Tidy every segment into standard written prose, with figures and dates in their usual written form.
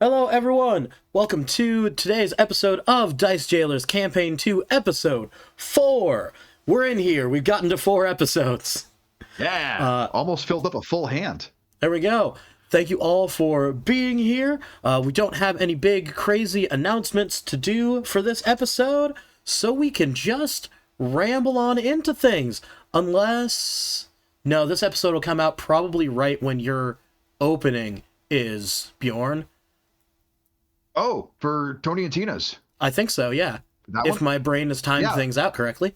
Hello everyone! Welcome to today's episode of Dice Jailers Campaign 2, Episode 4! We're in here, we've gotten to 4 episodes. Yeah, almost filled up a full hand. There we go. Thank you all for being here. We don't have any big, crazy announcements to do for this episode, so we can just ramble on into things. Unless... No, this episode will come out probably right when your opening is, Bjorn. Oh, for Tony and Tina's. I think so, yeah. If my brain has timed things out correctly.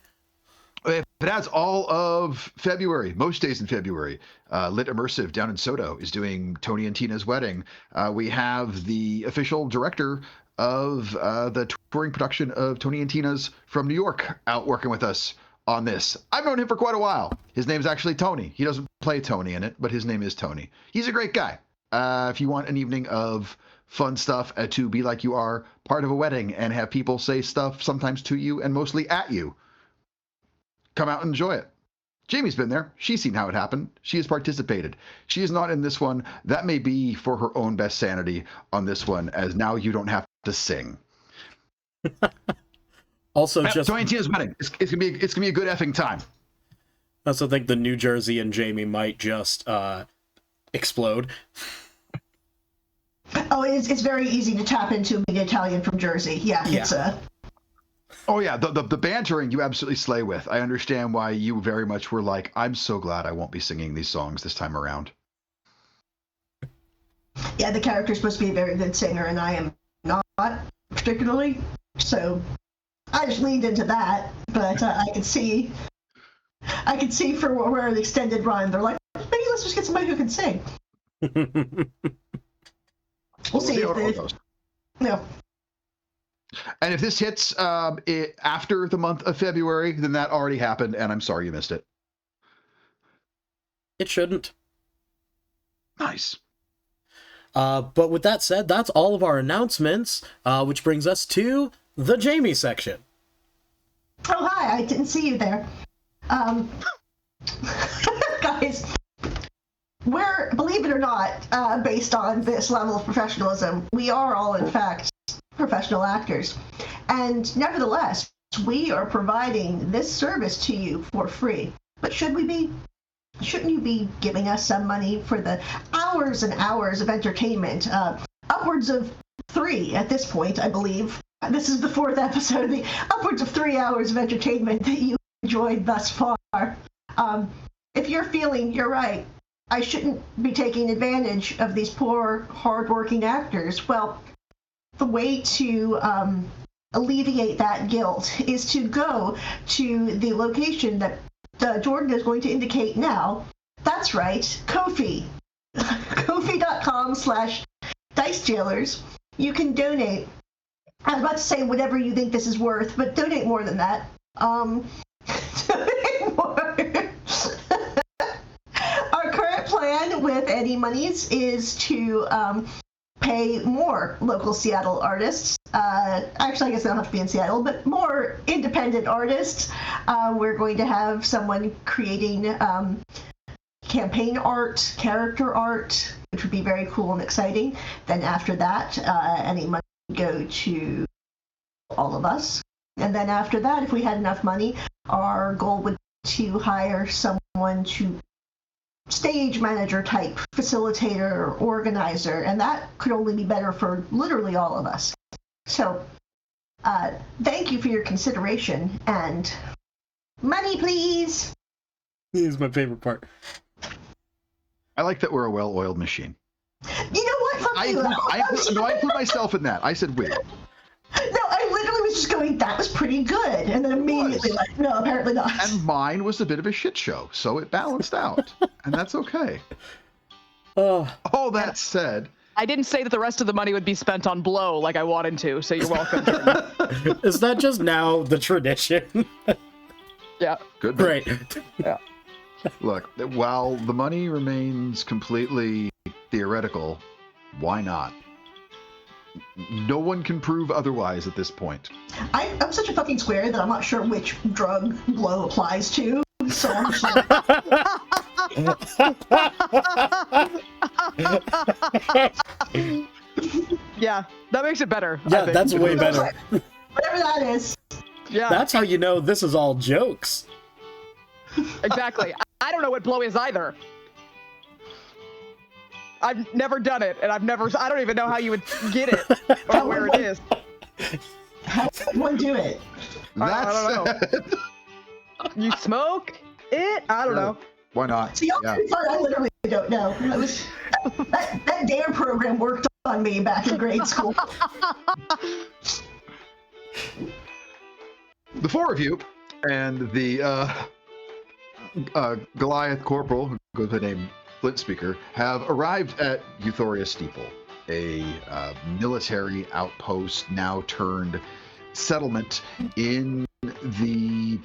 It has all of February, most days in February. Lit Immersive down in Soto is doing Tony and Tina's wedding. We have the official director of the touring production of Tony and Tina's from New York out working with us on this. I've known him for quite a while. His name's actually Tony. He doesn't play Tony in it, but his name is Tony. He's a great guy. If you want an evening of fun stuff to be like you are part of a wedding and have people say stuff sometimes to you and mostly at you, come out and enjoy it. Jamie's been there. She's seen how it happened. She has participated. She is not in this one. That may be for her own best sanity on this one, as now you don't have to sing. Also, just Tony and Tina's wedding. It's gonna be a good effing time. I also think the New Jersey and Jamie might just explode. Oh, it's very easy to tap into being Italian from Jersey. Yeah. It's Oh yeah, the bantering you absolutely slay with. I understand why you very much were like, I'm so glad I won't be singing these songs this time around. Yeah, the character's supposed to be a very good singer, and I am not particularly. So I just leaned into that, but I could see for where the extended run, they're like, maybe let's just get somebody who can sing. We'll see if it goes. No. And if this hits after the month of February, then that already happened, and I'm sorry you missed it. It shouldn't. Nice. But with that said, that's all of our announcements, which brings us to the Jamie section. Oh, hi, I didn't see you there. Guys, we're, believe it or not, based on this level of professionalism, we are all, in fact, professional actors. And nevertheless, we are providing this service to you for free. But shouldn't you be giving us some money for the hours and hours of entertainment? Upwards of 3 at this point, I believe. This is the 4th episode. The upwards of 3 hours of entertainment that you enjoyed thus far. If you're feeling, you're right, I shouldn't be taking advantage of these poor, hard-working actors. Well, the way to alleviate that guilt is to go to the location that Jordan is going to indicate now. That's right, Ko-fi. Ko-fi.com/dicejailers. You can donate. I was about to say whatever you think this is worth, but donate more than that. Donate more. Our current plan with any monies is to pay more local Seattle artists. Actually, I guess they don't have to be in Seattle, but more independent artists. We're going to have someone creating campaign art, character art, which would be very cool and exciting. Then after that, any money would go to all of us. And then after that, if we had enough money, our goal would be to hire someone to stage manager type, facilitator, organizer, and that could only be better for literally all of us. So, thank you for your consideration, and money, please! This is my favorite part. I like that we're a well-oiled machine. You know what? Fuck you. I put myself in that. I said we. No, I literally was just going, that was pretty good, and then immediately like, no, apparently not. And mine was a bit of a shit show, so it balanced out, and that's okay. All that said, I didn't say that the rest of the money would be spent on blow like I wanted to, so you're welcome. Is that just now the tradition? Yeah. Good. Great. Yeah. Look, while the money remains completely theoretical, why not? No one can prove otherwise at this point. I'm such a fucking square that I'm not sure which drug blow applies to, so I'm just like... Yeah, that makes it better. I Yeah, think. that's way better. Whatever that is. Yeah, That's how you know this is all jokes. exactly. I don't know what blow is either. I've never done it, and I don't even know how you would get it or where it is. How would one do it? I don't know. You smoke it? I don't know. Why not? See, I literally don't know. That DARE program worked on me back in grade school. The four of you and the Goliath Corporal, who goes by the name Flint Speaker, have arrived at Euthoria Steeple, a military outpost now turned settlement in the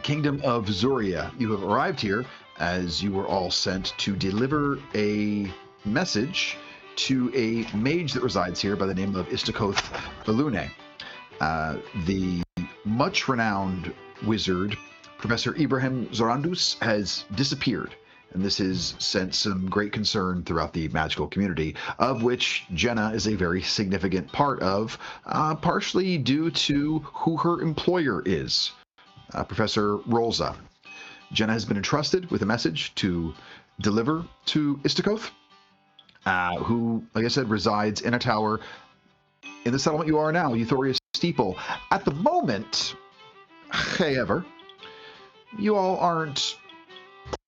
Kingdom of Zuria. You have arrived here as you were all sent to deliver a message to a mage that resides here by the name of Istakoth Balune. The much renowned wizard, Professor Ibrahim Zorandus, has disappeared, and this has sent some great concern throughout the magical community, of which Jenah is a very significant part of, partially due to who her employer is, Professor Rolza. Jenah has been entrusted with a message to deliver to Istakoth, who, like I said, resides in a tower in the settlement you are now, Euthoria Steeple. At the moment, however, you all aren't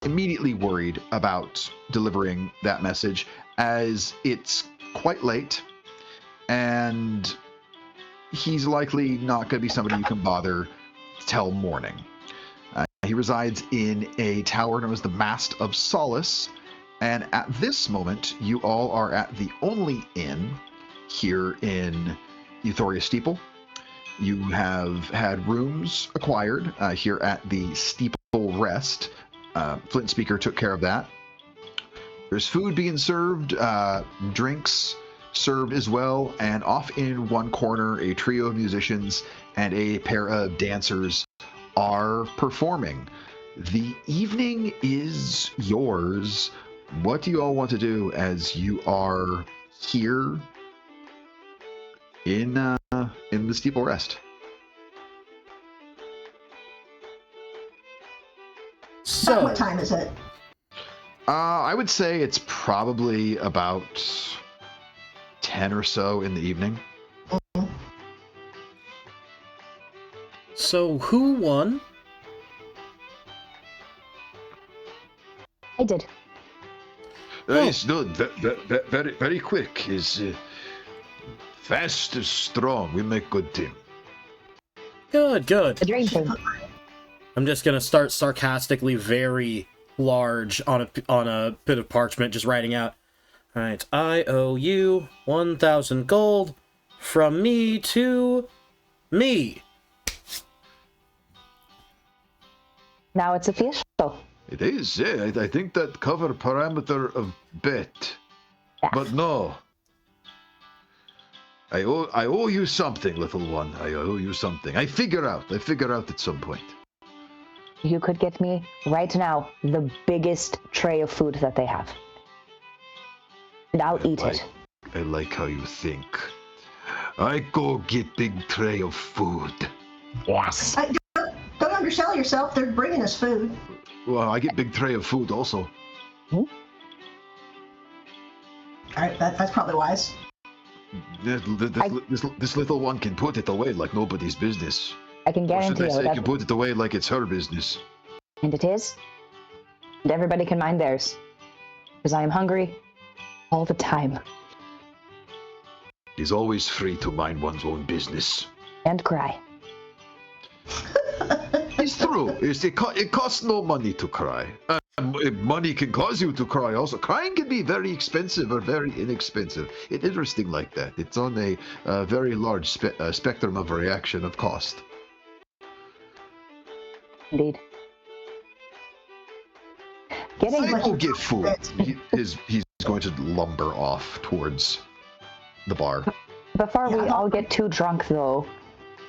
immediately worried about delivering that message, as it's quite late, and he's likely not going to be somebody you can bother till morning. He resides in a tower known as the Mast of Solace, and at this moment, you all are at the only inn here in Euthoria Steeple. You have had rooms acquired here at the Steeple Rest. Flint Speaker took care of that. There's food being served, drinks served as well, and off in one corner, a trio of musicians and a pair of dancers are performing. The evening is yours. What do you all want to do as you are here in the Steeple Rest? So, What time is it? I would say it's probably about 10 or so in the evening. So who won? I did. It's good. Very, very quick. Is fast is strong. We make good team. Good, good. The dream thing. I'm just gonna start sarcastically, very large on a bit of parchment, just writing out. All right, I owe you 1,000 gold from me to me. Now it's official. It is. Yeah, I think that cover parameter of bet. Yeah. But no. I owe you something, little one. I owe you something. I figure out at some point. You could get me right now the biggest tray of food that they have. And I'll eat it. I like how you think. I go get big tray of food. Yes. Don't undersell yourself. They're bringing us food. Well, I get big tray of food also. All right, that's probably wise. This little one can put it away like nobody's business. I can Or guarantee should I you say, that. can put it away like it's her business. And it is. And everybody can mind theirs. Because I am hungry all the time. He's always free to mind one's own business. And cry. It's true. It costs no money to cry. Money can cause you to cry also. Crying can be very expensive or very inexpensive. It's interesting like that. It's on a very large spectrum of reaction of cost. Indeed. Getting I will get food. He's going to lumber off towards the bar. Before we all get too drunk, though,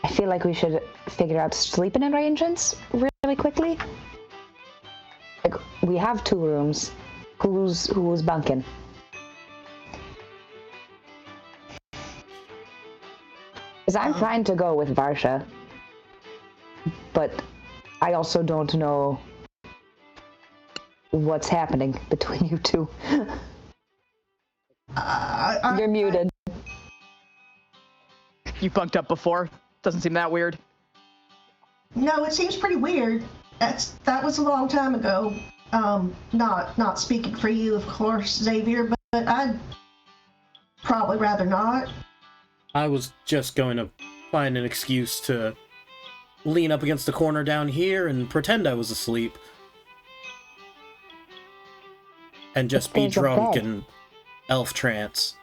I feel like we should figure out sleeping arrangements really quickly. Like, we have 2 rooms. Who's bunking? Because I'm fine to go with Varsha. But I also don't know what's happening between you two. You're muted. You funked up before. Doesn't seem that weird. No, it seems pretty weird. That was a long time ago. Not speaking for you, of course, Xavier, but I'd probably rather not. I was just going to find an excuse to lean up against the corner down here and pretend I was asleep. And just be There's a drunk bed. and elf trance.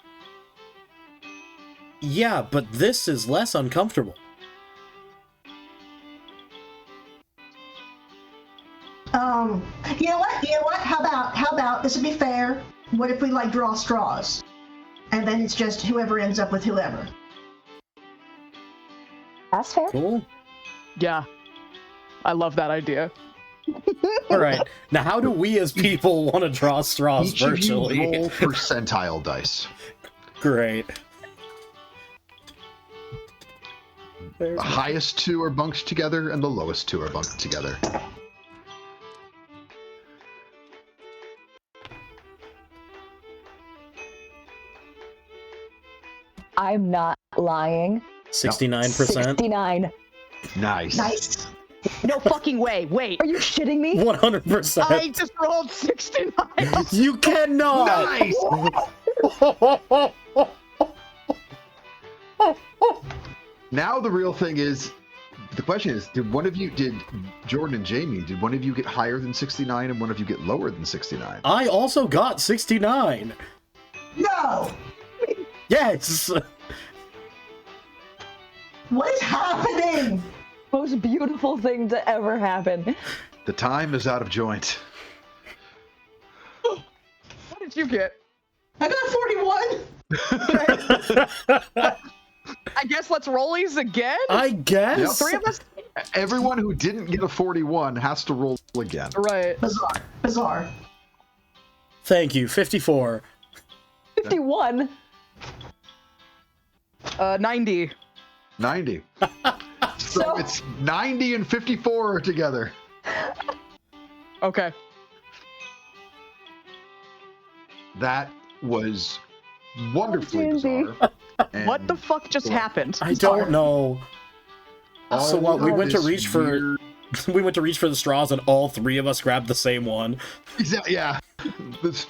Yeah, but this is less uncomfortable. You know what? How about this would be fair? What if we draw straws? And then it's just whoever ends up with whoever. That's fair. Cool. Yeah. I love that idea. All right. Now, how do we as people want to draw straws Each of you virtually? roll percentile dice. Great. The highest two are bunked together, and the lowest two are bunked together. I'm not lying. 69%. 69. Nice. No fucking way. Wait. Are you shitting me? 100%. I just rolled 69. You cannot! Nice! Now the real thing is, the question is, did Jordan and Jaime, did one of you get higher than 69 and one of you get lower than 69? I also got 69. No! Yes! What is happening? Most beautiful thing to ever happen. The time is out of joint. What did you get? I got 41. I guess let's roll these again? I guess? Three of us? Everyone who didn't get a 41 has to roll again. Right. Bizarre. Thank you. 54. 51. 90. 90. So it's 90 and 54 together. Okay. That was wonderfully Lindsay. bizarre. And What the fuck just happened? I don't know. So all what? We of went to this reach for weird- we went to reach for the straws, and all three of us grabbed the same one. Exactly. Yeah. It was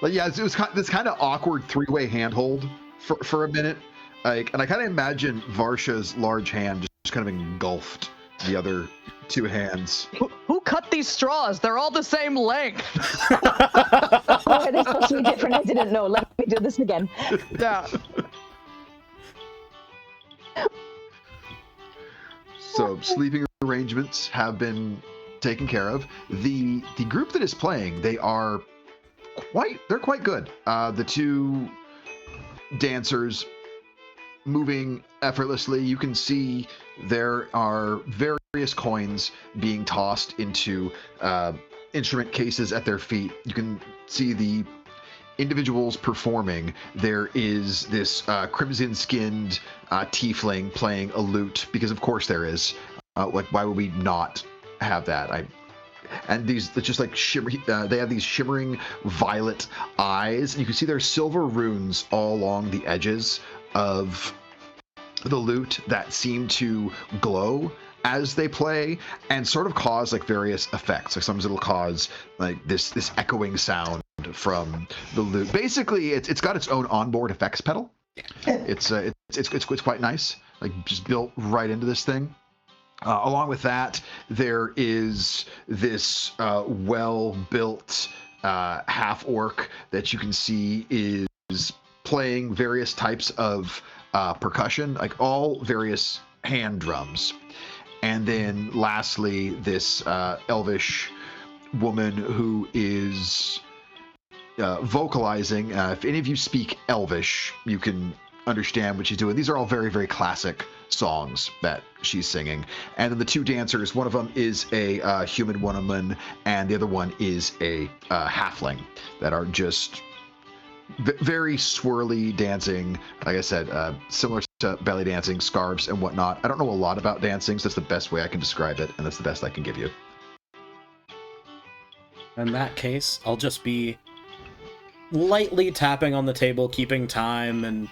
this kind of awkward three-way handhold for a minute. And I kind of imagine Varsha's large hand just kind of engulfed the other two hands. Who cut these straws? They're all the same length. Oh, are they supposed to be different? I didn't know. Let me do this again. Yeah. So sleeping arrangements have been taken care of. The group that is playing, they're quite good. The two dancers moving effortlessly. You can see there are various coins being tossed into instrument cases at their feet. You can see the individuals performing. There is this crimson-skinned tiefling playing a lute, because of course there is. Why would we not have that? And these, it's just like shimmer. They have these shimmering violet eyes, and you can see there's silver runes all along the edges of the lute that seem to glow as they play and sort of cause like various effects. Like sometimes it'll cause like this echoing sound from the lute. Basically, it's got its own onboard effects pedal. It's quite nice, like just built right into this thing. Along with that, there is this well-built half-orc that you can see is playing various types of percussion, like all various hand drums. And then lastly, this elvish woman who is vocalizing. If any of you speak Elvish, you can understand what she's doing. These are all very, very classic songs that she's singing. And then the two dancers, one of them is a human woman, and the other one is a halfling, that are just very swirly dancing. Like I said, similar to belly dancing, scarves and whatnot. I don't know a lot about dancing, so that's the best way I can describe it, and that's the best I can give you. In that case, I'll just be lightly tapping on the table, keeping time, and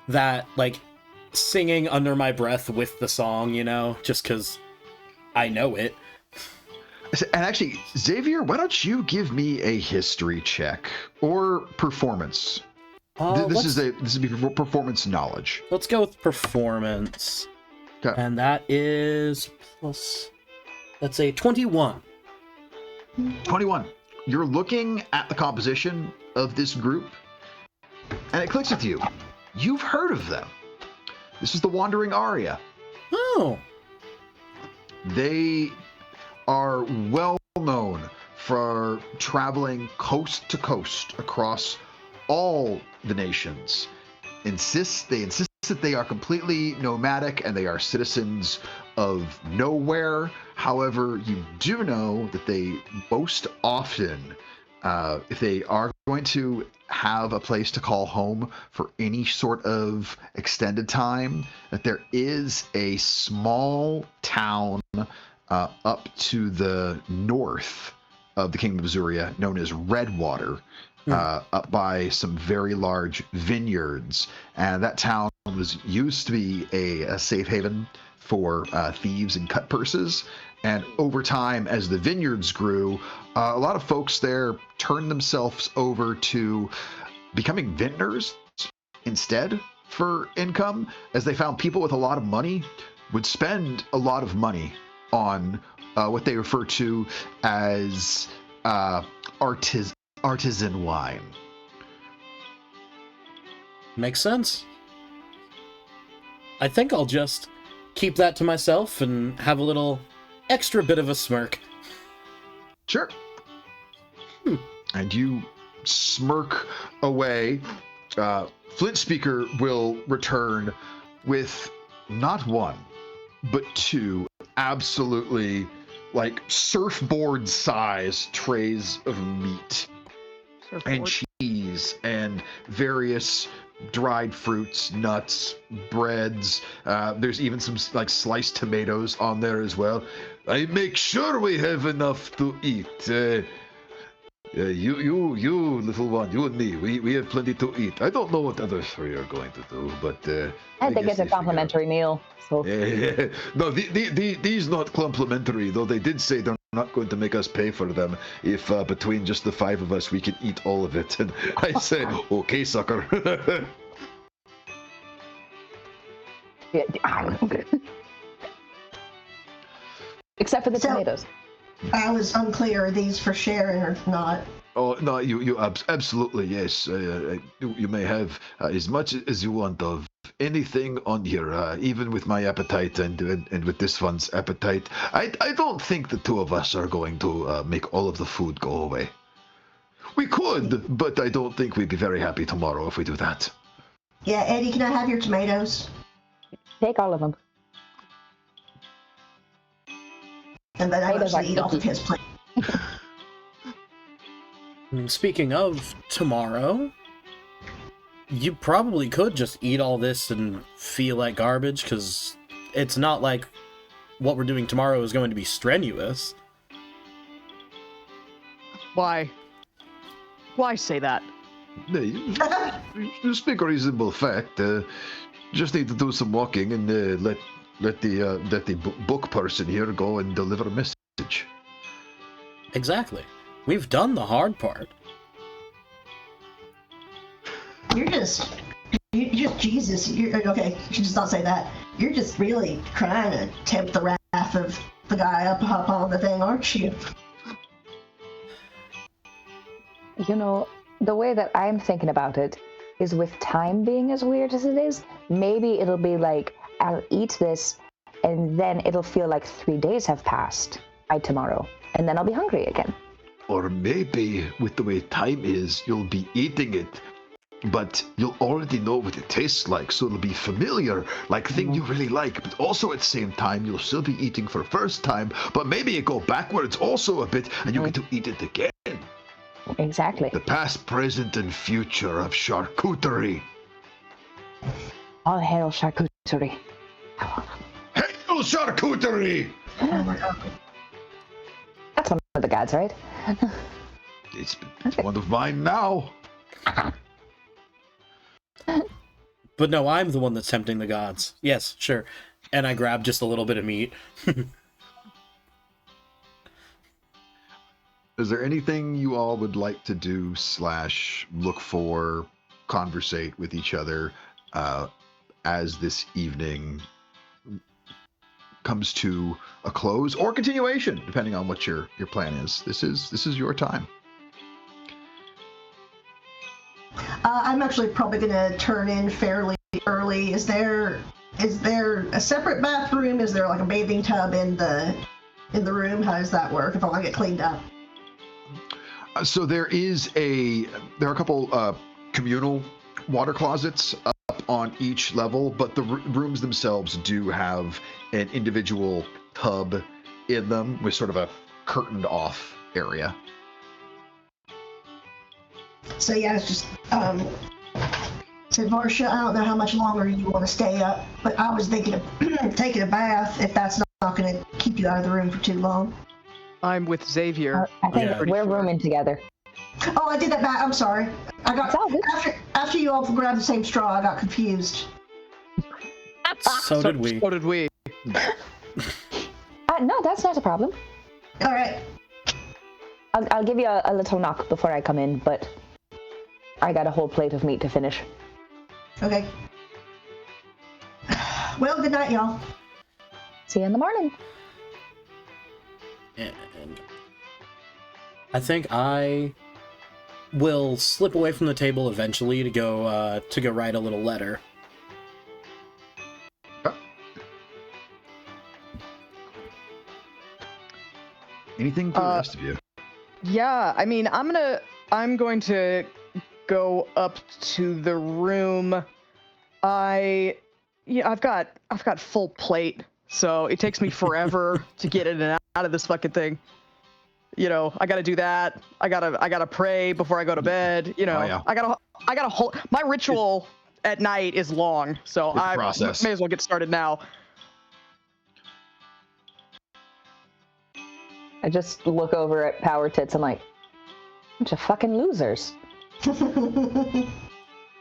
that, like, singing under my breath with the song, you know, just because I know it. And actually, Xavier, why don't you give me a history check or performance? This would be performance knowledge. Let's go with performance. Okay. And that is plus, that's a 21. 21. You're looking at the composition of this group, and it clicks with you. You've heard of them. This is the Wandering Aria. Oh. They are well known for traveling coast to coast across all the nations. They insist that they are completely nomadic and they are citizens of nowhere. However, you do know that they most often, if they are going to have a place to call home for any sort of extended time, that there is a small town up to the north of the Kingdom of Zuria known as Redwater, up by some very large vineyards. And that town used to be a safe haven for thieves and cut purses. And over time, as the vineyards grew, a lot of folks there turned themselves over to becoming vintners instead for income, as they found people with a lot of money would spend a lot of money on what they refer to as artisan wine. Makes sense. I think I'll just keep that to myself and have a little extra bit of a smirk. Sure. And you smirk away. Flint Speaker will return with not one, but two absolutely like surfboard size trays of meat and cheese and various dried fruits, nuts, breads. There's even some like sliced tomatoes on there as well. I make sure we have enough to eat. You little one, you and me, we have plenty to eat. I don't know what the other three are going to do, but I think it's a complimentary meal. So. Yeah. No, these not complimentary, though they did say they're not going to make us pay for them if between just the five of us we can eat all of it. And I say, okay, sucker. Except for the tomatoes. I was unclear, are these for sharing or not? Oh, no, you absolutely, yes. You may have as much as you want of anything on here, even with my appetite and with this one's appetite. I don't think the two of us are going to make all of the food go away. We could, but I don't think we'd be very happy tomorrow if we do that. Yeah, Eddie, can I have your tomatoes? Take all of them. And then I actually eat off of his plate. Speaking of tomorrow, you probably could just eat all this and feel like garbage, because it's not like what we're doing tomorrow is going to be strenuous. Why? Why say that? You speak a reasonable fact. Just need to do some walking and let the book person here go and deliver a message. Exactly. We've done the hard part. You're just Jesus. Okay, you should just not say that. You're just really trying to tempt the wrath of the guy up on the thing, aren't you? You know, the way that I'm thinking about it is with time being as weird as it is, maybe it'll be like, I'll eat this, and then it'll feel like 3 days have passed by tomorrow, and then I'll be hungry again. Or maybe, with the way time is, you'll be eating it, but you'll already know what it tastes like, so it'll be familiar, like thing you really like, but also at the same time, you'll still be eating for the first time, but maybe you go backwards also a bit, and you get to eat it again. Exactly. The past, present, and future of charcuterie. All hail charcuterie. Hail charcuterie! Oh my god. That's one of the gods, right? It's one of mine now. But no, I'm the one that's tempting the gods. Yes, sure. And I grab just a little bit of meat. Is there anything you all would like to do / look for, conversate with each other as this evening comes to a close or continuation, depending on what your plan is? This is your time. I'm actually probably gonna turn in fairly early. Is there a separate bathroom? Is there like a bathing tub in the room? How does that work if I want to get cleaned up? So there are a couple communal water closets up on each level, but the rooms themselves do have an individual tub in them with sort of a curtained off area. So yeah, it's just said Varsha, I don't know how much longer you want to stay up, but I was thinking of taking a bath if that's not going to keep you out of the room for too long. I'm with Xavier. I think Yeah. we're rooming together. Oh, I did that back. I'm sorry. I got It's all good. after you all grabbed the same straw, I got confused. So did we. So did we. No, that's not a problem. All right. I'll give you a little knock before I come in, but I got a whole plate of meat to finish. Okay. Well, good night, y'all. See you in the morning. And I think I will slip away from the table eventually to go write a little letter. Anything for the rest of you? Yeah, I mean, I'm going to go up to the room. I've got full plate, so it takes me forever to get in and out of this fucking thing. You know, I gotta do that. I gotta pray before I go to bed. You know, Oh, yeah. I gotta hold. My ritual at night is long, so It's a I process. may as well get started now. I just look over at Power Tits and like, bunch of fucking losers.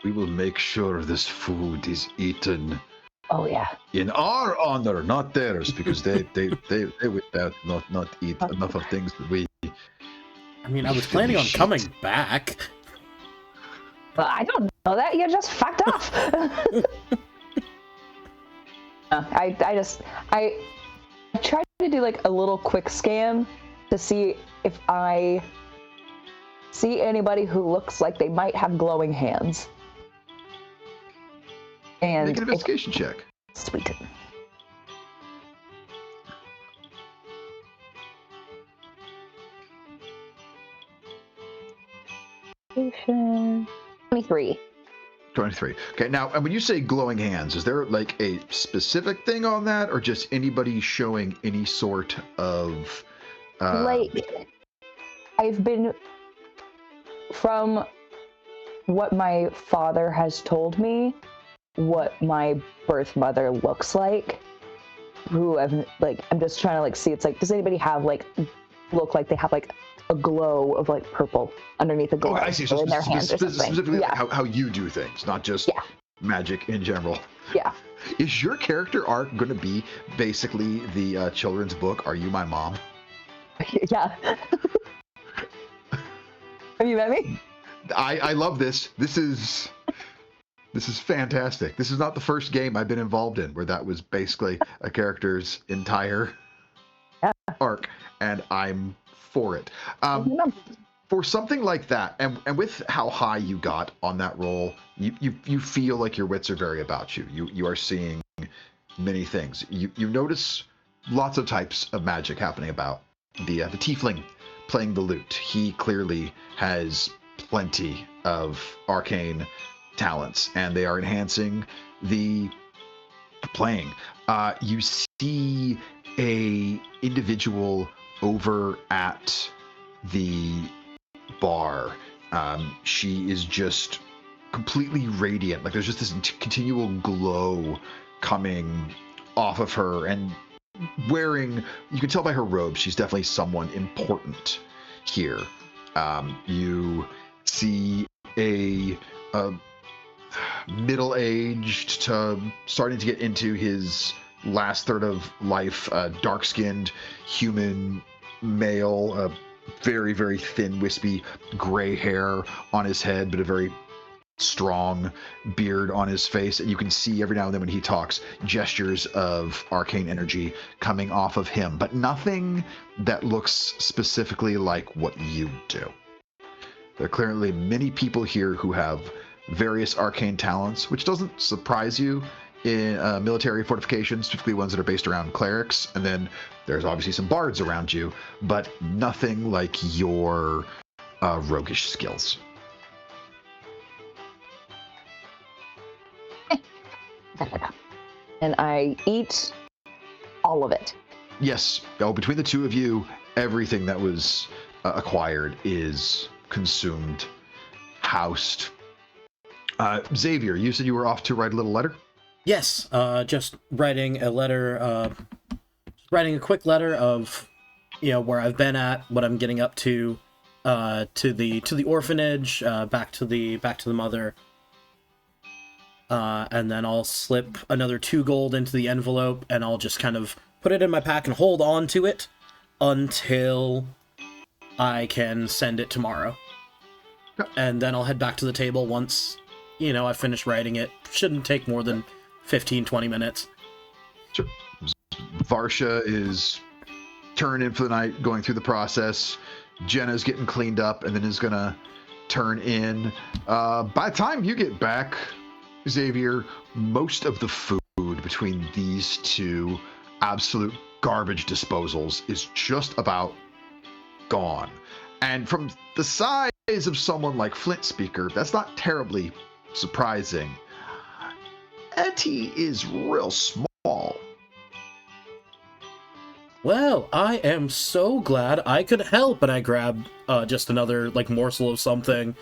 We will make sure this food is eaten Oh yeah. in our honor, not theirs, because they would not eat enough of things that we. I mean, I was planning on coming back. Well, I don't know that. You just fucked off. I tried to do like a little quick scan to see if I see anybody who looks like they might have glowing hands. And Make an investigation check. Sweet. Investigation. 23. 23. Okay, now, and when you say glowing hands, is there like a specific thing on that, or just anybody showing any sort of Like, I've been, from what my father has told me, what my birth mother looks like, who I'm just trying to like see, it's like, does anybody have like, look like they have like a glow of like purple underneath the glow I see. So in their hands or something. specifically Yeah. how you do things, not just magic in general. Yeah. Is your character arc going to be basically the children's book, Are You My Mom? Yeah. Have you met me? I love this. This is fantastic. This is not the first game I've been involved in where that was basically a character's entire arc, and I'm for it. For something like that, and with how high you got on that roll, you feel like your wits are very about you. You are seeing many things. You notice lots of types of magic happening about. The tiefling playing the lute. He clearly has plenty of arcane talents, and they are enhancing the playing. You see a individual over at the bar. She is just completely radiant. Like there's just this continual glow coming off of her, and wearing, you can tell by her robe, she's definitely someone important here. You see a middle-aged to starting to get into his last third of life, dark-skinned human male, very, very thin, wispy gray hair on his head, but a very strong beard on his face. And you can see every now and then when he talks, gestures of arcane energy coming off of him, but nothing that looks specifically like what you do. There are clearly many people here who have various arcane talents, which doesn't surprise you in military fortifications, typically ones that are based around clerics. And then there's obviously some bards around you, but nothing like your roguish skills. And I eat all of it. Yes. Oh, between the two of you, everything that was acquired is consumed, housed. Xavier, you said you were off to write a little letter? Yes, just writing a letter, writing a quick letter of, where I've been at, what I'm getting up to the orphanage, back to the mother. And then I'll slip another 2 gold into the envelope, and I'll just kind of put it in my pack and hold on to it until I can send it tomorrow. Yep. And then I'll head back to the table once, I finish writing it. Shouldn't take more than 15-20 minutes. Sure. Varsha is turning in for the night, going through the process. Jenna's getting cleaned up, and then is going to turn in. By the time you get back, Xavier, most of the food between these two absolute garbage disposals is just about gone. And from the size of someone like Flint Speaker, that's not terribly surprising. Etty is real small. Well, I am so glad I could help, and I grab just another morsel of something.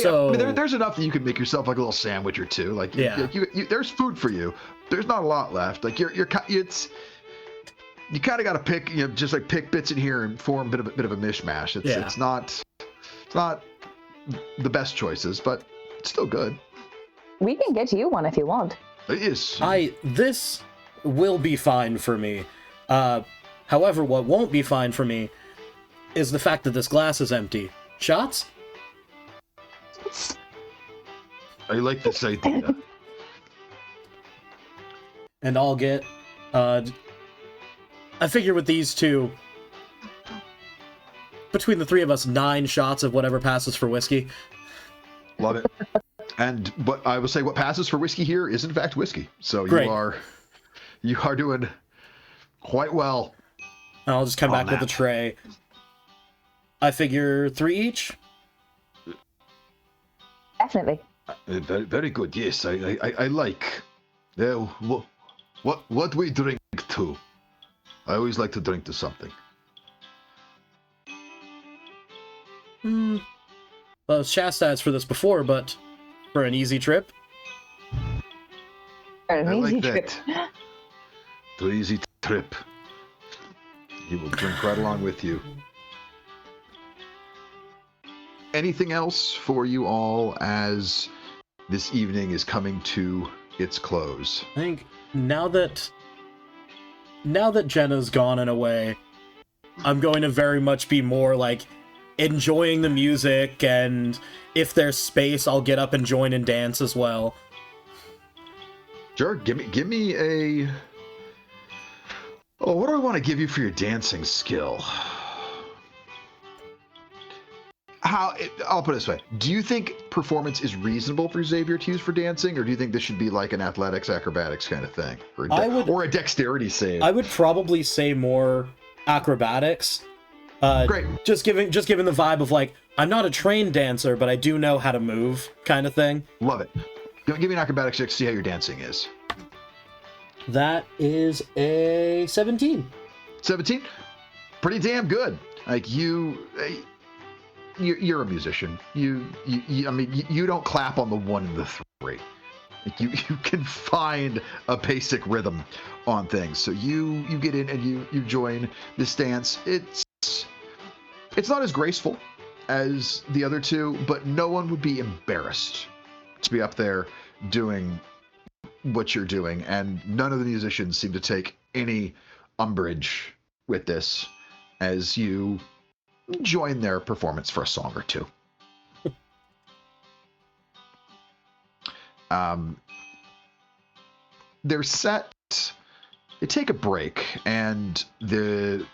So I mean, there's enough that you can make yourself like a little sandwich or two. You, there's food for you. There's not a lot left. You kind of got to pick, just pick bits in here and form a bit of a mishmash. It's not the best choices, but it's still good. We can get you one if you want. It is. This will be fine for me. However, what won't be fine for me is the fact that this glass is empty. Shots? I like this idea. And I'll get, I figure with these two, between the three of us, 9 shots of whatever passes for whiskey. Love it. And what I will say, what passes for whiskey here is in fact whiskey. So Great. you are doing quite well. And I'll just come back with a tray. I figure 3 each. Definitely. Very, very good. Yes, I like. What we drink to. I always like to drink to something. Well, I was chastised for this before, but for an easy trip. An I easy like trip. that. To easy trip. He will drink right along with you. Anything else for you all as this evening is coming to its close? I think now that Jenna's gone and away, I'm going to very much be more enjoying the music, and if there's space, I'll get up and join and dance as well. Sure, give me a. Oh, what do I want to give you for your dancing skill? I'll put it this way. Do you think performance is reasonable for Xavier to use for dancing, or do you think this should be like an athletics, acrobatics kind of thing? Or a dexterity save? I would probably say more acrobatics. Great. Just giving the vibe of I'm not a trained dancer, but I do know how to move kind of thing. Love it. Give me an acrobatics check to see how your dancing is. That is a 17. 17? Pretty damn good. you're a musician. I mean, you don't clap on the 1 and the 3. You can find a basic rhythm on things. So you get in and you join this dance. It's not as graceful as the other two, but no one would be embarrassed to be up there doing what you're doing, and none of the musicians seem to take any umbrage with this as you join their performance for a song or two. They're set. They take a break, and the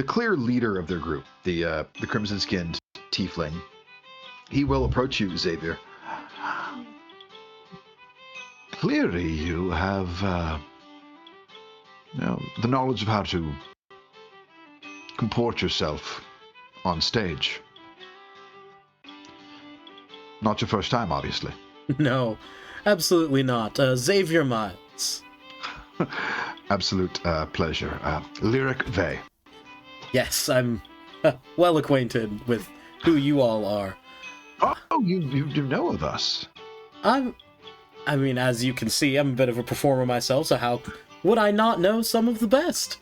clear leader of their group, the crimson-skinned tiefling, he will approach you, Xavier. Clearly, you have the knowledge of how to comport yourself on stage. Not your first time, obviously. No, absolutely not. Xavier Miles. Absolute pleasure. Lyric Vey. Yes, I'm well acquainted with who you all are. Oh, you know of us. I mean, as you can see, I'm a bit of a performer myself, so how would I not know some of the best?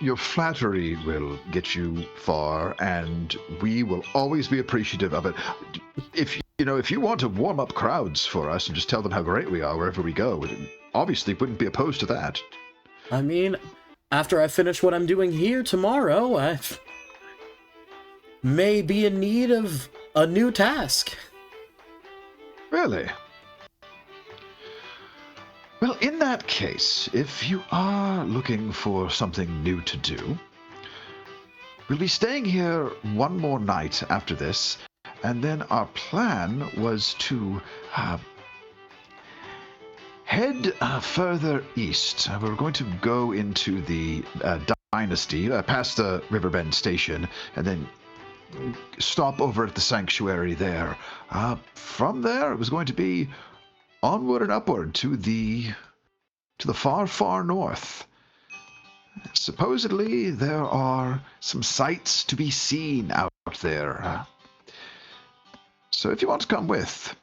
Your flattery will get you far, and we will always be appreciative of it. If you want to warm up crowds for us and just tell them how great we are wherever we go, obviously wouldn't be opposed to that. I mean, after I finish what I'm doing here tomorrow, I may be in need of a new task. Really? Well, in that case, if you are looking for something new to do, we'll be staying here one more night after this, and then our plan was to head further east. We're going to go into the Dynasty, past the Riverbend Station, and then stop over at the Sanctuary there. From there, it was going to be onward and upward to the far, far north. Supposedly, there are some sights to be seen out there. So if you want to come with,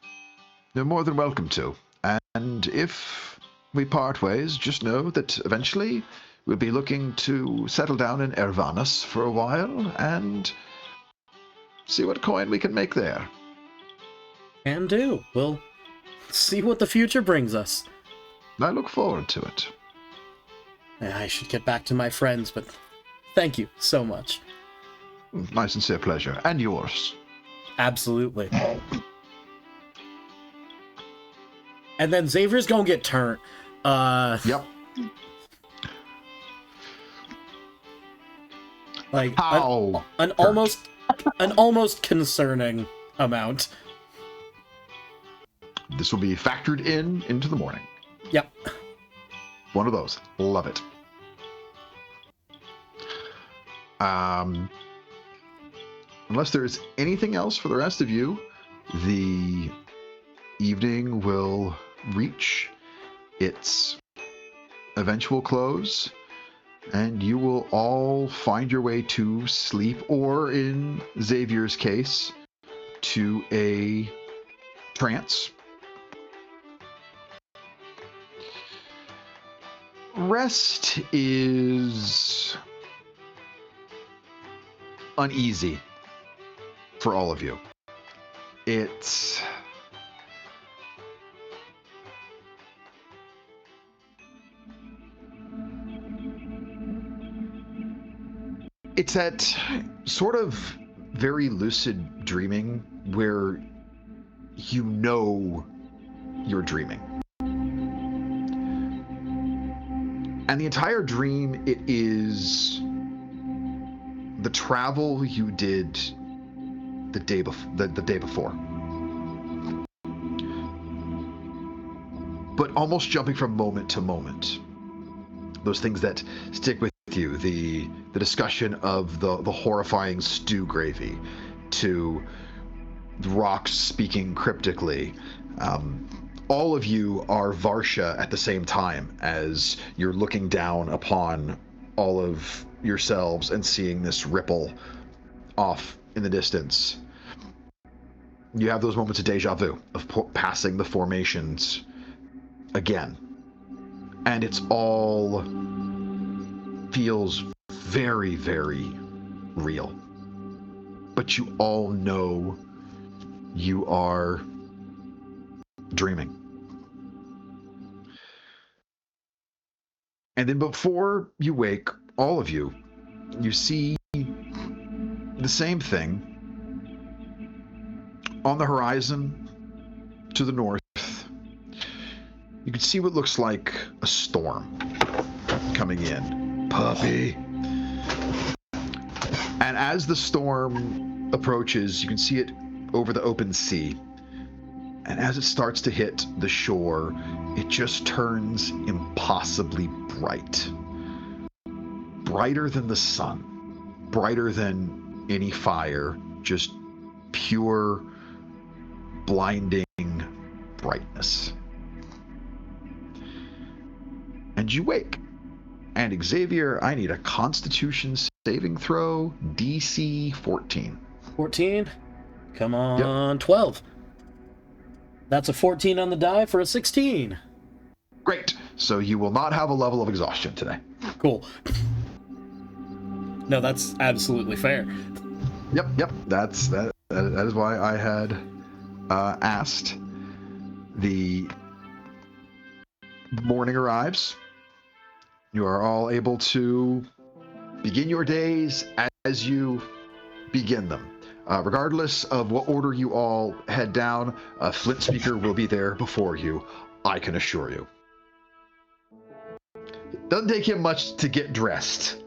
you're more than welcome to. And if we part ways, just know that eventually we'll be looking to settle down in Ervanus for a while and see what coin we can make there. Can do. We'll see what the future brings us. I look forward to it. I should get back to my friends, but thank you so much. My sincere pleasure. And yours. Absolutely. And then Xavier's gonna get turned. Yep. Like How? an almost concerning amount. This will be factored into the morning. Yep. One of those. Love it. Unless there's anything else for the rest of you, the evening will reach its eventual close, and you will all find your way to sleep, or in Xavier's case, to a trance. Rest is uneasy for all of you. It's that sort of very lucid dreaming where you know you're dreaming. And the entire dream, it is the travel you did the day before. But almost jumping from moment to moment. Those things that stick with you, the discussion of the horrifying stew gravy, to the rocks speaking cryptically. All of you are Varsha at the same time as you're looking down upon all of yourselves and seeing this ripple off in the distance. You have those moments of deja vu, of passing the formations again. And it's all feels very, very real. But you all know you are dreaming. And then before you wake, all of you, you see the same thing on the horizon to the north. You can see what looks like a storm coming in. Puppy. And as the storm approaches, you can see it over the open sea. And as it starts to hit the shore, it just turns impossibly bright. Brighter than the sun. Brighter than any fire. Just pure, blinding brightness. And you wake. And Xavier, I need a Constitution saving throw, DC 14. 14? Come on, 12. That's a 14 on the die for a 16. Great. So you will not have a level of exhaustion today. Cool. No, that's absolutely fair. Yep. That is why I had asked. The morning arrives. You are all able to begin your days as you begin them. Regardless of what order you all head down, a Flint speaker will be there before you, I can assure you. It doesn't take him much to get dressed,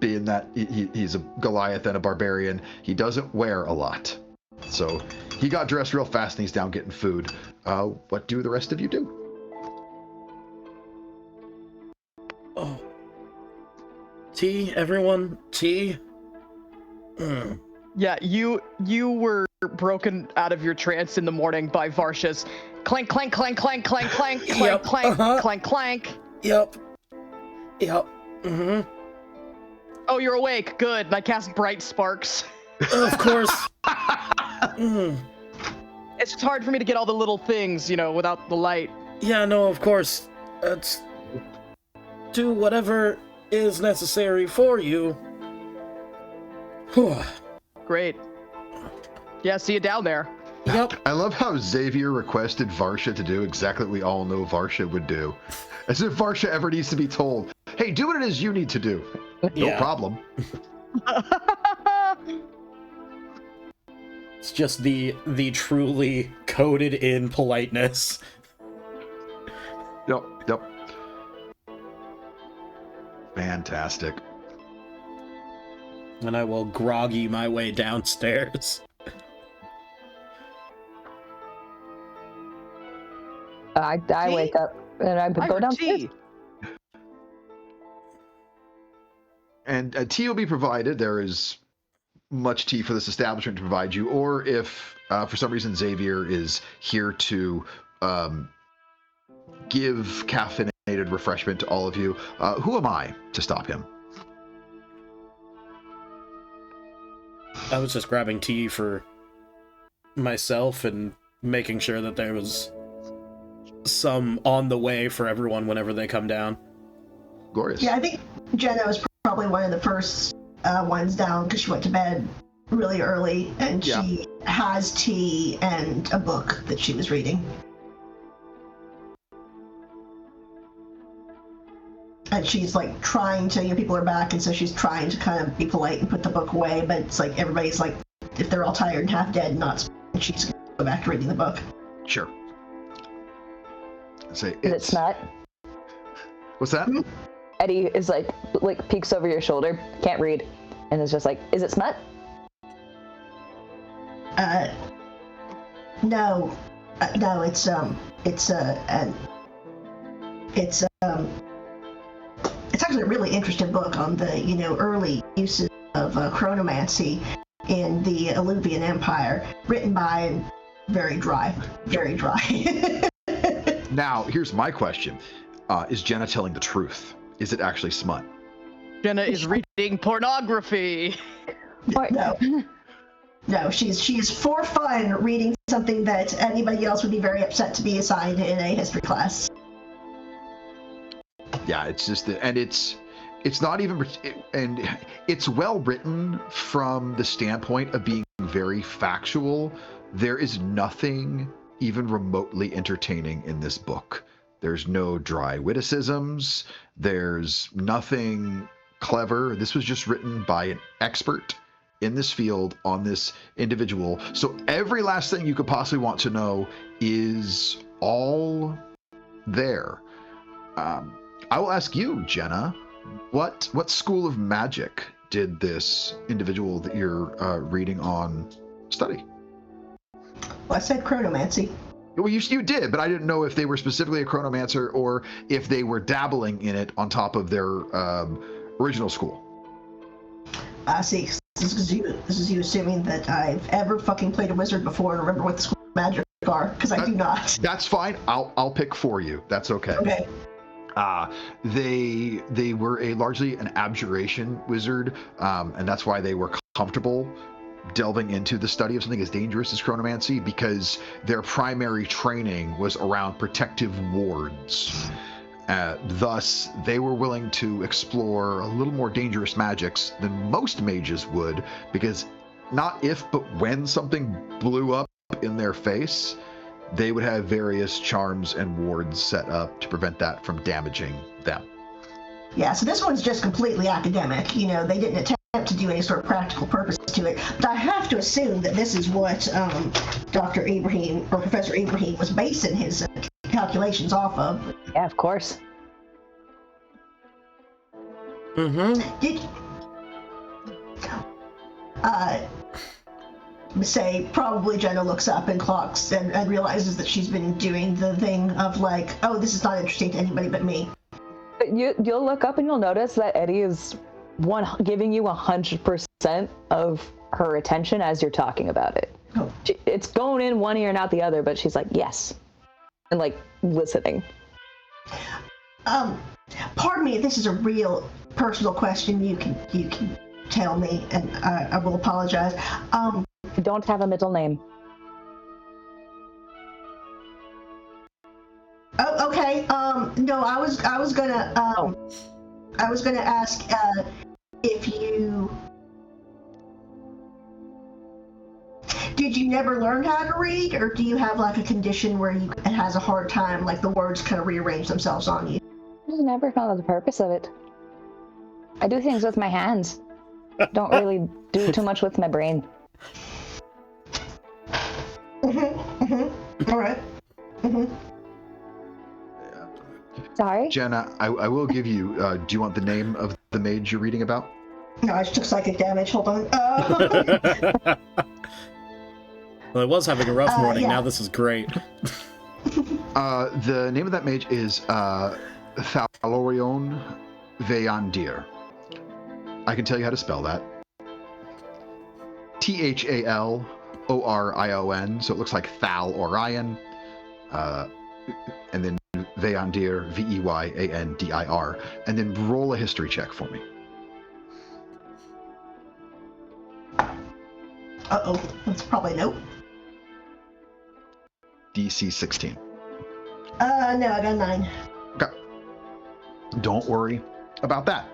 being that he's a Goliath and a barbarian. He doesn't wear a lot. So he got dressed real fast and he's down getting food. What do the rest of you do? Oh. Tea, everyone? Tea? Yeah, you were broken out of your trance in the morning by Varsha's clank, clank, clank, clank, clank, clank, clank, Yep, clank, clank, clank. Yep. Mm-hmm. Oh, you're awake. Good. And I cast Bright Sparks. Of course. It's just hard for me to get all the little things, without the light. Yeah, no, of course. Let's do whatever is necessary for you. Whew. Great. Yeah, see you down there. Yep. I love how Xavier requested Varsha to do exactly what we all know Varsha would do. As if Varsha ever needs to be told, hey, do what it is you need to do. No problem. It's just the truly coded in politeness. Yep. Fantastic. And I will groggy my way downstairs. I wake up and I go downstairs. Tea. And tea will be provided. There is much tea for this establishment to provide you, or if for some reason Xavier is here to give caffeinated refreshment to all of you, who am I to stop him? I was just grabbing tea for myself and making sure that there was some on the way for everyone whenever they come down. Glorious. Yeah, I think Jenna was probably one of the first ones down because she went to bed really early and she has tea and a book that she was reading. And she's like trying to, people are back, and so she's trying to kind of be polite and put the book away, but it's like everybody's like, if they're all tired and half dead and not, she's going to go back to reading the book. Sure. Say Is it smut? What's that? Etty is like peeks over your shoulder, can't read, and is just like, is it smut? No, it's actually a really interesting book on the, early uses of chronomancy in the Alluvian Empire, written by and very dry. Now, here's my question. Is Jenna telling the truth? Is it actually smut? Jenah is reading pornography. What? No, she is for fun reading something that anybody else would be very upset to be assigned in a history class. Yeah, it's just and it's not even, and it's well written from the standpoint of being very factual. There is nothing even remotely entertaining in this book. There's no dry witticisms. There's nothing clever. This was just written by an expert in this field on this individual. So every last thing you could possibly want to know is all there. I will ask you, Jenah, what school of magic did this individual that you're reading on study? Well, I said chronomancy. Well, you did, but I didn't know if they were specifically a chronomancer or if they were dabbling in it on top of their original school. See, this is you assuming that I've ever fucking played a wizard before and remember what the school of magic are, because I do not. That's fine. I'll pick for you. That's okay. Okay. They were largely an abjuration wizard, and that's why they were comfortable delving into the study of something as dangerous as chronomancy, because their primary training was around protective wards. Thus, they were willing to explore a little more dangerous magics than most mages would, because not if, but when something blew up in their face, they would have various charms and wards set up to prevent that from damaging them. Yeah, so this one's just completely academic. You know, they didn't attempt to do any sort of practical purpose to it. But I have to assume that this is what Dr. Ibrahim, or Professor Ibrahim, was basing his calculations off of. Yeah, of course. Did say probably Jenah looks up and clocks and realizes that she's been doing the thing of like, oh, this is not interesting to anybody but me. But you'll look up and you'll notice that Etty is giving you 100% of her attention as you're talking about it. Oh. It's going in one ear and out the other, but she's like, yes, and like listening. Pardon me if this is a real personal question. You can tell me, and I will apologize. You don't have a middle name. Oh, okay. No, I was gonna ask if you did you never learn how to read, or do you have like a condition where it has a hard time, like the words kind of rearrange themselves on you? I just never found out the purpose of it. I do things with my hands. Don't really do too much with my brain. All right. Sorry? Jenah, I will give you, do you want the name of the mage you're reading about? No, I just took psychic damage. Hold on. Well, it was having a rough morning. Yeah. Now this is great. The name of that mage is Thalorion Vayandir. I can tell you how to spell that. Thalorion, so it looks like Thal Orion, and then Vayandir, Veyandir, and then roll a history check for me. Uh-oh, that's probably nope. DC 16. No, I got a 9. Okay. Don't worry about that.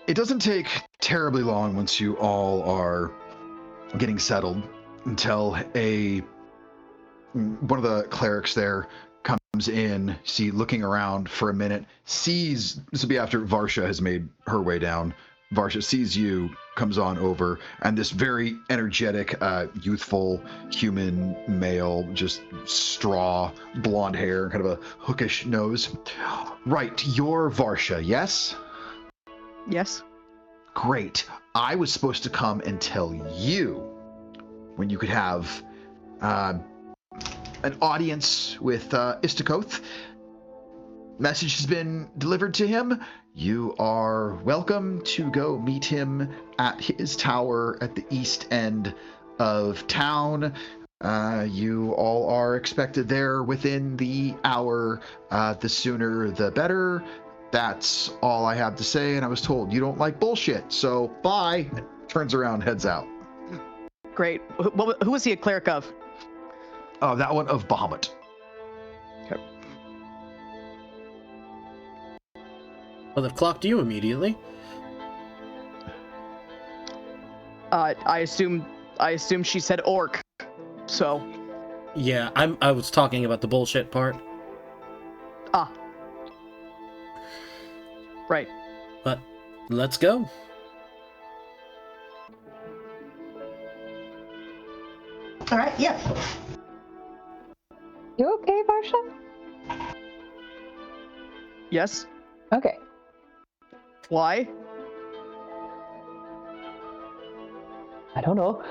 It doesn't take terribly long once you all are getting settled until one of the clerics there comes in, looking around for a minute, sees, this will be after Varsha has made her way down. Varsha sees you, comes on over, and this very energetic, youthful human male, just straw, blonde hair, kind of a hookish nose. Right, you're Varsha, yes? Yes. Great. I was supposed to come and tell you when you could have an audience with Istakoth. Message has been delivered to him. You are welcome to go meet him at his tower at the east end of town. You all are expected there within the hour. The sooner, the better. That's all I have to say, and I was told you don't like bullshit, so bye. Turns around, heads out. Great. Who was he a cleric of? Oh, that one of Bahamut. Okay. Well, they've clocked you immediately. I assume she said orc. So. Yeah, I was talking about the bullshit part. Ah. Right. But let's go. All right, yep. You okay, Varsha? Yes. Okay. Why? I don't know.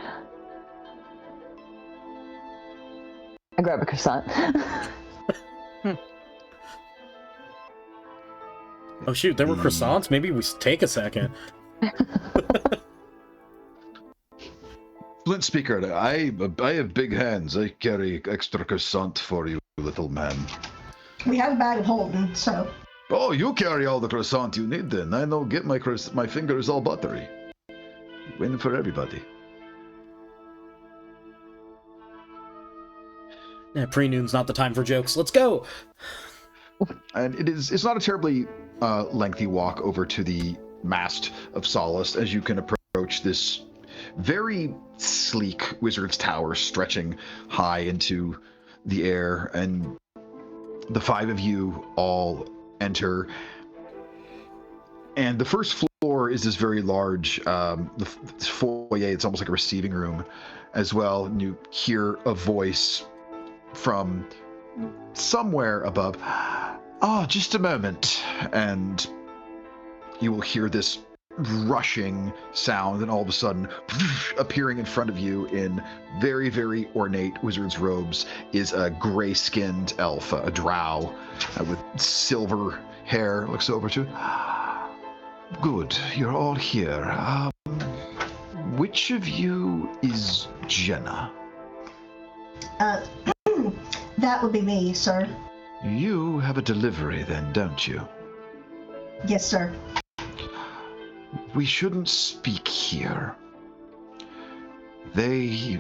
I grab a croissant. Oh shoot, there were croissants? Maybe we take a second. Flint speaker, I have big hands. I carry extra croissant for you, little man. We have a bag of holding, so. Oh, you carry all the croissant you need then. I know, get my fingers all buttery. Win for everybody. Yeah, pre-noon's not the time for jokes. Let's go! And it's not a terribly lengthy walk over to the Mast of Solace as you can approach this very sleek wizard's tower stretching high into the air, and the five of you all enter. And the first floor is this very large the foyer. It's almost like a receiving room as well, and you hear a voice from somewhere above. Oh, just a moment. And you will hear this rushing sound, and all of a sudden, appearing in front of you in very, very ornate wizard's robes is a gray-skinned elf, a drow, with silver hair. Looks over to you. Good, you're all here. Which of you is Jenah? That would be me, sir. You have a delivery then, don't you? Yes, sir. We shouldn't speak here. They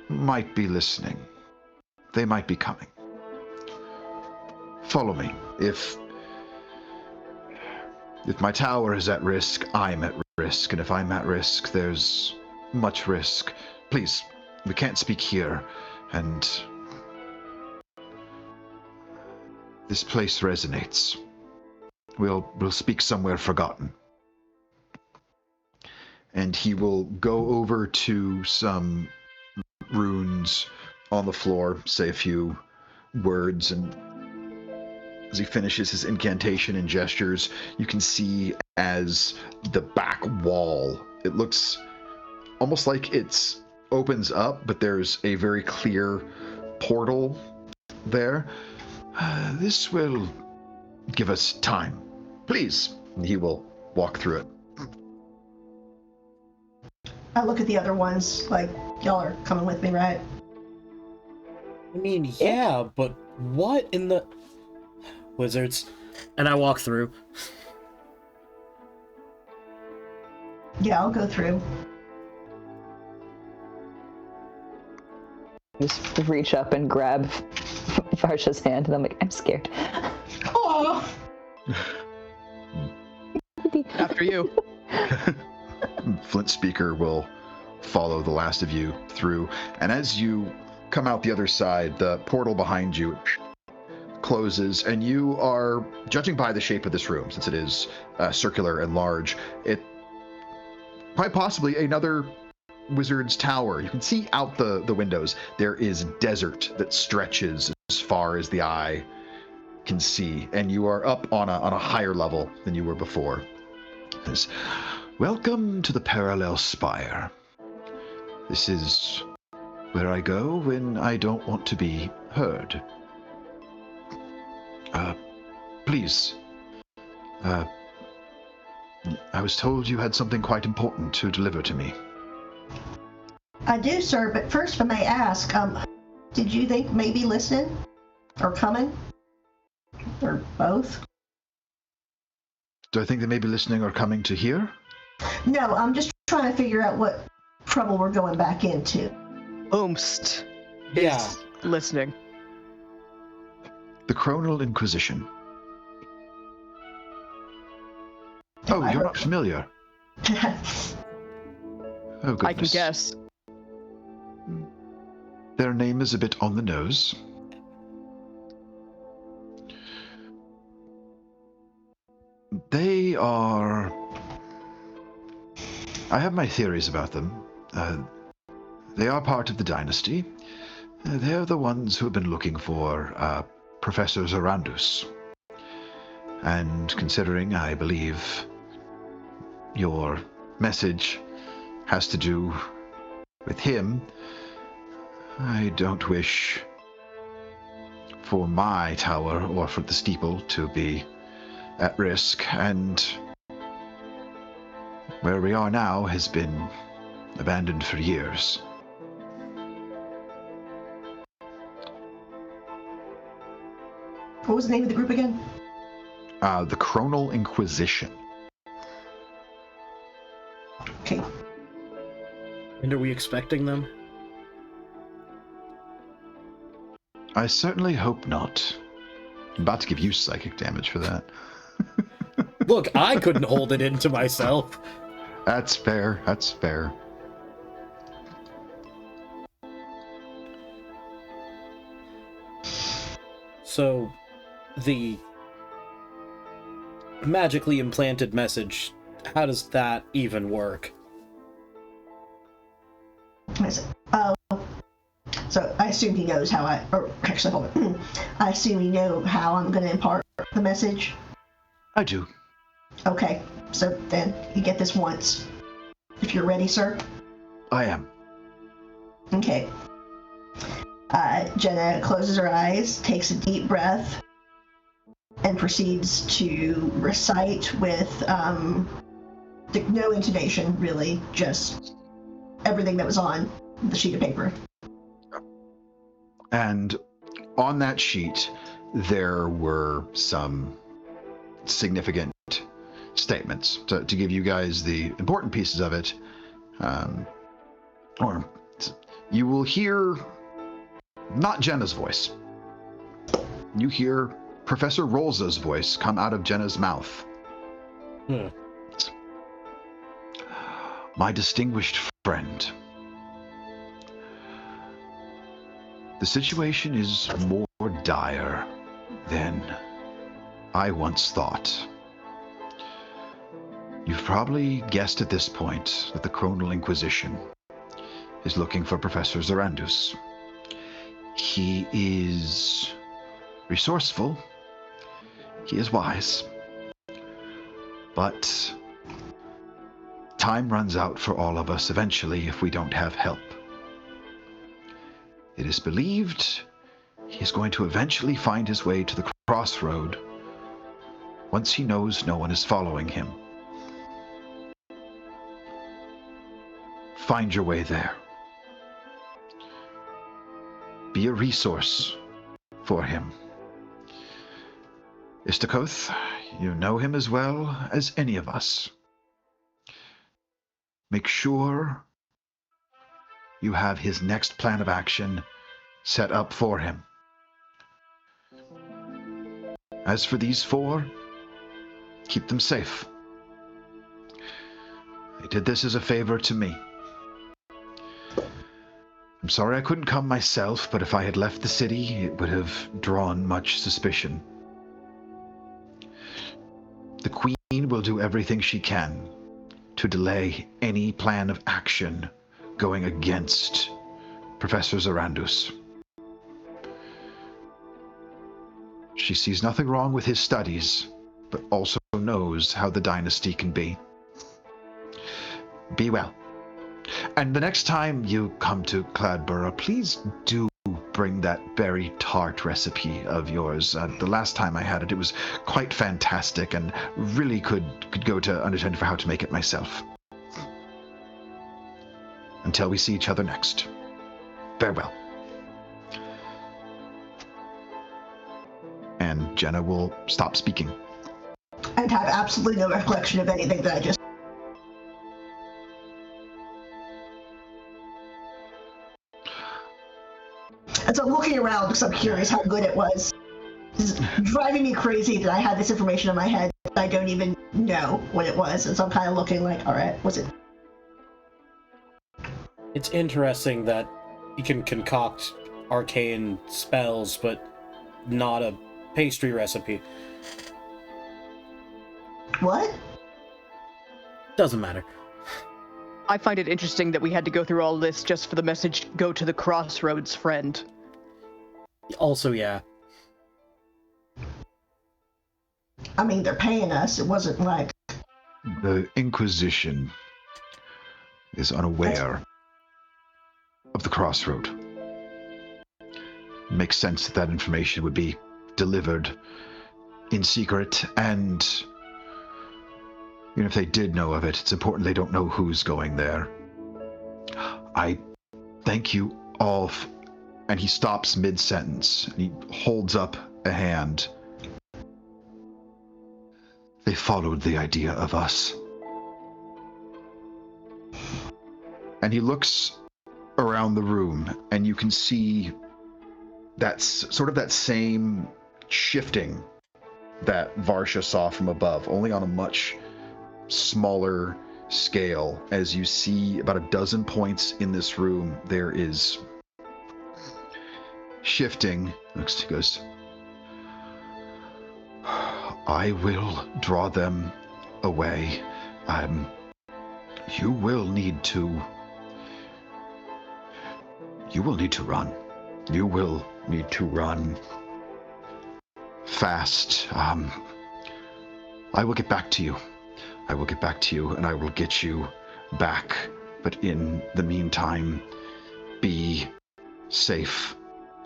might be listening. They might be coming. Follow me. If my tower is at risk, I'm at risk. And if I'm at risk, there's much risk. Please, we can't speak here. And this place resonates. We'll speak somewhere forgotten. And he will go over to some runes on the floor, say a few words, and as he finishes his incantation and gestures, you can see as the back wall, it looks almost like it's opens up, but there's a very clear portal there. This will give us time. Please. And he will walk through it. I look at the other ones, like, y'all are coming with me, right? I mean, yeah, but what in the... Wizards. And I walk through. Yeah, I'll go through. Just reach up and grab Varsha's hand, and I'm like, I'm scared. Oh. After you. Flint Speaker will follow the last of you through, and as you come out the other side, the portal behind you closes, and you are, judging by the shape of this room, since it is circular and large, it quite possibly another wizard's tower. You can see out the windows there is desert that stretches as far as the eye can see, and you are up on a higher level than you were before. There's, welcome to the Parallel Spire. This is where I go when I don't want to be heard. Please. I was told you had something quite important to deliver to me. I do, sir, but first, if I may ask, did you think maybe listening? Or coming? Or both? Do I think they may be listening or coming to hear? No, I'm just trying to figure out what trouble we're going back into. Oomst Yeah. is listening. The Chronal Inquisition. Oh, I you're heard- not familiar. Oh, goodness. I can guess. Their name is a bit on the nose. They are... I have my theories about them. They are part of the dynasty. They're the ones who have been looking for Professor Zorandus. And considering, I believe, your message has to do with him, I don't wish for my tower or for the steeple to be at risk, and where we are now has been abandoned for years. What was the name of the group again? The Chronal Inquisition. Okay. And are we expecting them? I certainly hope not. I'm about to give you psychic damage for that. Look, I couldn't hold it into myself. That's fair. That's fair. So, the magically implanted message, how does that even work? Oh, so I assume he knows how or actually, hold on. I assume you know how I'm going to impart the message. I do. Okay, so then you get this once. If you're ready, sir. I am. Okay. Jenah closes her eyes, takes a deep breath, and proceeds to recite with no intonation, really, just everything that was on the sheet of paper. And on that sheet, there were some significant statements. To give you guys the important pieces of it, or you will hear not Jenah's voice. You hear Professor Rolza's voice come out of Jenah's mouth. My distinguished friend, the situation is more dire than I once thought. You've probably guessed at this point that the Chronal Inquisition is looking for Professor Zorandus. He is resourceful. He is wise. But time runs out for all of us eventually if we don't have help. It is believed he is going to eventually find his way to the crossroad once he knows no one is following him. Find your way there. Be a resource for him. Istakoth, you know him as well as any of us. Make sure you have his next plan of action set up for him. As for these four, keep them safe. They did this as a favor to me. I'm sorry I couldn't come myself, but if I had left the city, it would have drawn much suspicion. The Queen will do everything she can to delay any plan of action going against Professor Zorandus. She sees nothing wrong with his studies, but also knows how the dynasty can be. Be well. And the next time you come to Cladborough, please do bring that berry tart recipe of yours. The last time I had it, it was quite fantastic and really could go to understanding for how to make it myself. until we see each other next. Farewell. And Jenah will stop speaking. I'd have absolutely no recollection of anything that I just... And so I'm looking around because I'm curious how good it was. It's driving me crazy that I had this information in my head. I don't even know what it was. And so I'm kind of looking like, all right, was it... It's interesting that you can concoct arcane spells, but not a pastry recipe. What? Doesn't matter. I find it interesting that we had to go through all this just for the message, go to the crossroads, friend. Also, yeah. I mean, they're paying us. It wasn't like... The Inquisition is unaware of the crossroad. Makes sense that information would be delivered in secret, and even if they did know of it, it's important they don't know who's going there. I thank you all and he stops mid-sentence, and he holds up a hand. They followed the idea of us. And he looks around the room, and you can see that's sort of that same shifting that Varsha saw from above, only on a much smaller scale. As you see about a dozen points in this room, there is shifting. He goes, I will draw them away. You will need to run. You will need to run fast. I will get back to you. I will get back to you, and I will get you back. But in the meantime, be safe,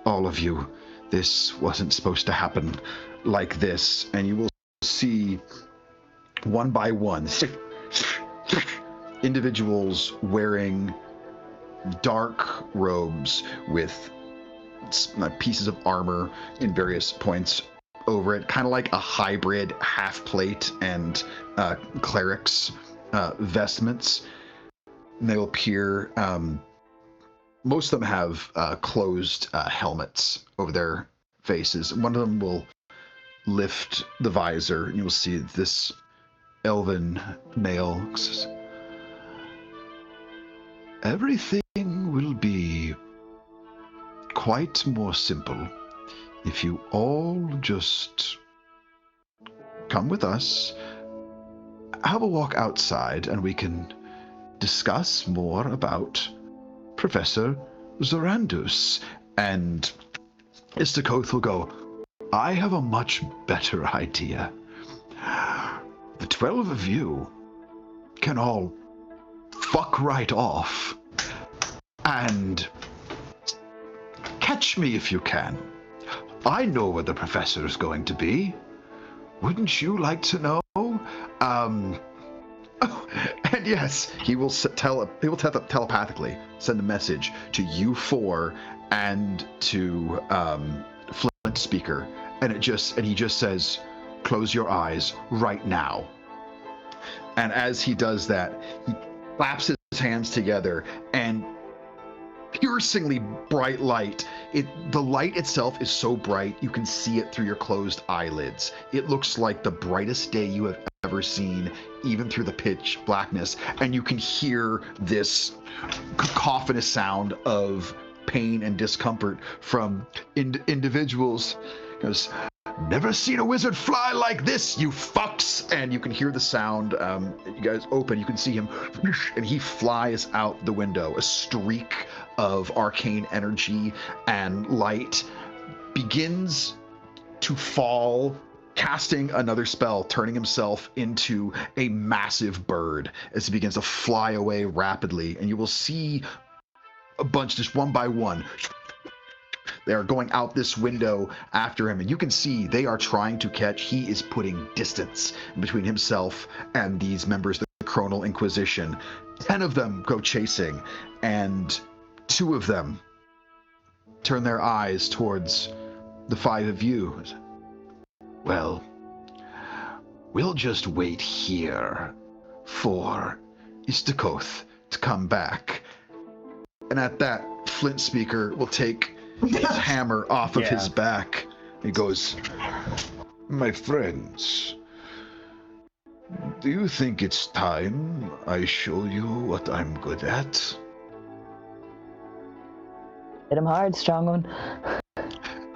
all of you. This wasn't supposed to happen like this. And you will see, one by one, individuals wearing dark robes with pieces of armor in various points over it, kind of like a hybrid half plate and cleric's vestments. And they will appear. Most of them have closed helmets over their faces. One of them will lift the visor, and you will see this elven male says, everything will be quite more simple if you all just come with us, have a walk outside, and we can discuss more about Professor Zorandus. And Istakoth will go, I have a much better idea. The 12 of you can all fuck right off and catch me if you can. I know where the professor is going to be. Wouldn't you like to know? And yes, he will telepathically send a message to you four and to Flint Speaker, and he just says, "Close your eyes right now." And as he does that, he claps his hands together, and piercingly bright light. The light itself is so bright you can see it through your closed eyelids. It looks like the brightest day you have ever seen, even through the pitch blackness, and you can hear this cacophonous sound of pain and discomfort from individuals. It goes, never seen a wizard fly like this, you fucks! And you can hear the sound. You guys open, you can see him, and he flies out the window. A streak of arcane energy and light begins to fall, casting another spell, turning himself into a massive bird as he begins to fly away rapidly. And you will see a bunch, just one by one, they are going out this window after him, and you can see they are trying to catch. He is putting distance between himself and these members of the Chronal Inquisition. 10 of them go chasing, and 2 of them turn their eyes towards the 5 of you. Well, we'll just wait here for Istakoth to come back. And at that, Flint Speaker will take his hammer off of his back. He goes, my friends, do you think it's time I show you what I'm good at? Hit him hard, strong one.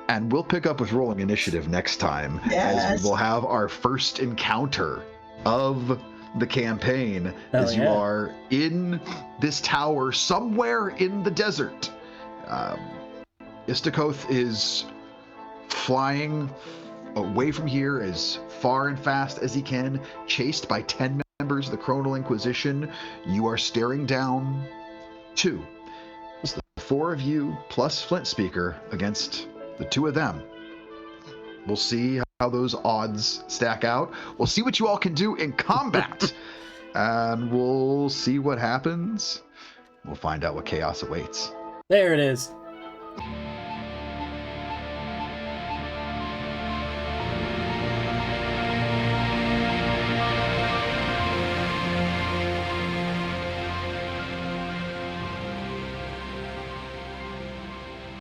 And we'll pick up with rolling initiative next time, as we will have our first encounter of the campaign, as you are in this tower somewhere in the desert. Istakoth is flying away from here as far and fast as he can, chased by 10 members of the Chronal Inquisition. You are staring down 2. It's the 4 of you plus Flint Speaker against the 2 of them. We'll see how those odds stack out. We'll see what you all can do in combat. And we'll see what happens. We'll find out what chaos awaits. There it is.